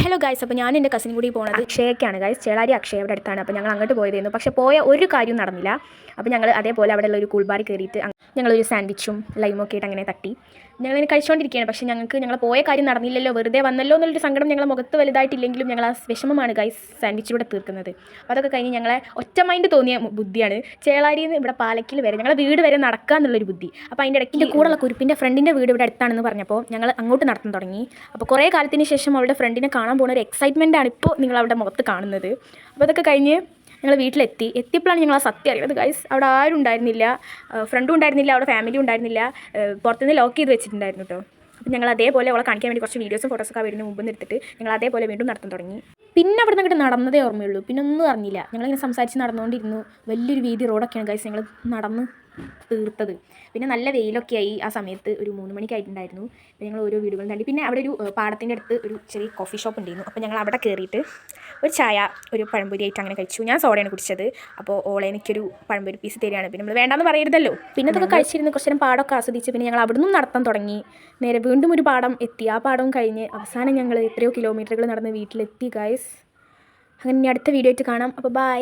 Hello guys, അപ്പോൾ ഞാൻ എൻ്റെ കസിനും കൂടി പോകുന്നത് അക്ഷയക്കാണ് ഗൈസ്. ചേളാരി അക്ഷയ അവിടെ അടുത്താണ്. അപ്പോൾ ഞങ്ങൾ അങ്ങോട്ട് പോയതായിരുന്നു. പക്ഷേ പോയ ഒരു കാര്യം നടന്നില്ല. അപ്പോൾ ഞങ്ങൾ അതേപോലെ അവിടെയുള്ള ഒരു കൂൾബാറിൽ കയറിയിട്ട് ഞങ്ങളൊരു സാൻഡ്വിച്ചും ലൈമൊക്കെ ആയിട്ട് അങ്ങനെ തട്ടി ഞങ്ങളിങ്ങനെ കഴിച്ചുകൊണ്ടിരിക്കുകയാണ്. പക്ഷേ ഞങ്ങൾ പോയ കാര്യം നടന്നില്ലല്ലോ, വെറുതെ വന്നല്ലോ എന്നുള്ളൊരു സങ്കടം ഞങ്ങളെ മുഖത്ത് വലുതായിട്ടില്ലെങ്കിലും ഞങ്ങൾ ആ വിഷമമാണ് ഗൈസ് സാൻഡ്വിച്ചിലൂടെ തീർക്കുന്നത്. അപ്പോൾ അതൊക്കെ കഴിഞ്ഞ് ഞങ്ങളെ ഒറ്റ മൈൻഡ് തോന്നിയ ബുദ്ധിയാണ് ചേളാരിയിൽ നിന്ന് ഇവിടെ പാലക്കിൽ വരെ ഞങ്ങളുടെ വീട് വരെ നടക്കുക എന്നുള്ളൊരു ബുദ്ധി. അപ്പോൾ അതിൻ്റെ ഇടയ്ക്ക് കൂടെയുള്ള കുരുപ്പിൻ്റെ ഫ്രണ്ടിൻ്റെ വീട് ഇവിടെ അടുത്താണെന്ന് പറഞ്ഞപ്പോൾ ഞങ്ങൾ അങ്ങോട്ട് നടത്താൻ തുടങ്ങി. അപ്പോൾ കുറേ കാലത്തിന് ശേഷം അവളുടെ ഫ്രണ്ടിനെ കാണാൻ പോകുന്ന ഒരു എക്സൈറ്റ്മെൻറ്റാണ് ഇപ്പോൾ നിങ്ങൾ അവളുടെ മുഖത്ത് കാണുന്നത്. അപ്പോൾ അതൊക്കെ കഴിഞ്ഞ് ഞങ്ങൾ എത്തിയപ്പോഴാണ് ഞങ്ങൾ ആ സത്യം അറിയുന്നത് ഗൈസ്. അവിടെ ആരും ഉണ്ടായിരുന്നില്ല, ഫ്രണ്ടും ഉണ്ടായിരുന്നില്ല, അവിടെ ഫാമിലി ഉണ്ടായിരുന്നില്ല, പുറത്തുനിന്ന് ലോക്ക് ചെയ്ത് വെച്ചിട്ടുണ്ടായിരുന്നു കേട്ടോ. അപ്പോൾ ഞങ്ങൾ അതേപോലെ അവളെ കാണിക്കാൻ വേണ്ടി കുറച്ച് വീഡിയോസും ഫോട്ടോസൊക്കെ വരുന്ന മുമ്പ് എടുത്തിട്ട് ഞങ്ങൾ അതേപോലെ വീണ്ടും നടത്താൻ തുടങ്ങി. പിന്നെ അവിടെ നിന്ന് നടന്നതേ ഓർമ്മയുള്ളൂ, പിന്നെ ഒന്നും അറിഞ്ഞില്ല. ഞങ്ങളിങ്ങനെ സംസാരിച്ച് നടന്നുകൊണ്ടിരുന്നു. വലിയൊരു വീതി റോഡൊക്കെയാണ് ഗൈസ് ഞങ്ങൾ നടന്ന് തീർത്തത്. പിന്നെ നല്ല വെയിലൊക്കെ ആയി ആ സമയത്ത്, ഒരു 3 മണിക്കായിട്ടുണ്ടായിരുന്നു. അപ്പോൾ ഞങ്ങൾ ഓരോ വീടുകളും തണ്ടി. പിന്നെ അവിടെ ഒരു പാടത്തിൻ്റെ അടുത്ത് ഒരു ചെറിയ കോഫി ഷോപ്പ് ഉണ്ടായിരുന്നു. അപ്പോൾ ഞങ്ങൾ അവിടെ കയറിയിട്ട് ഒരു ചായ, ഒരു പഴംപൊരി ആയിട്ട് അങ്ങനെ കഴിച്ചു. ഞാൻ സോഡയാണ് കുടിച്ചത്. അപ്പോൾ ഓളെ എനിക്കൊരു പഴംപൊരി പീസ് തരികയാണ്. പിന്നെ നമ്മൾ വേണ്ടാന്ന് പറയരുതല്ലോ. പിന്നെ അതൊക്കെ കഴിച്ചിരുന്ന് കുറച്ച് നേരം പാടമൊക്കെ ആസ്വദിച്ച് പിന്നെ ഞങ്ങൾ അവിടെ നിന്നും നടത്താൻ തുടങ്ങി. നേരെ വീണ്ടും ഒരു പാടം എത്തി. ആ പാടവും കഴിഞ്ഞ് അവസാനം ഞങ്ങൾ എത്രയോ കിലോമീറ്ററുകൾ നടന്ന് വീട്ടിലെത്തി ഗൈസ്. അങ്ങനെ അടുത്ത വീഡിയോ ആയിട്ട് കാണാം. അപ്പോൾ ബൈ.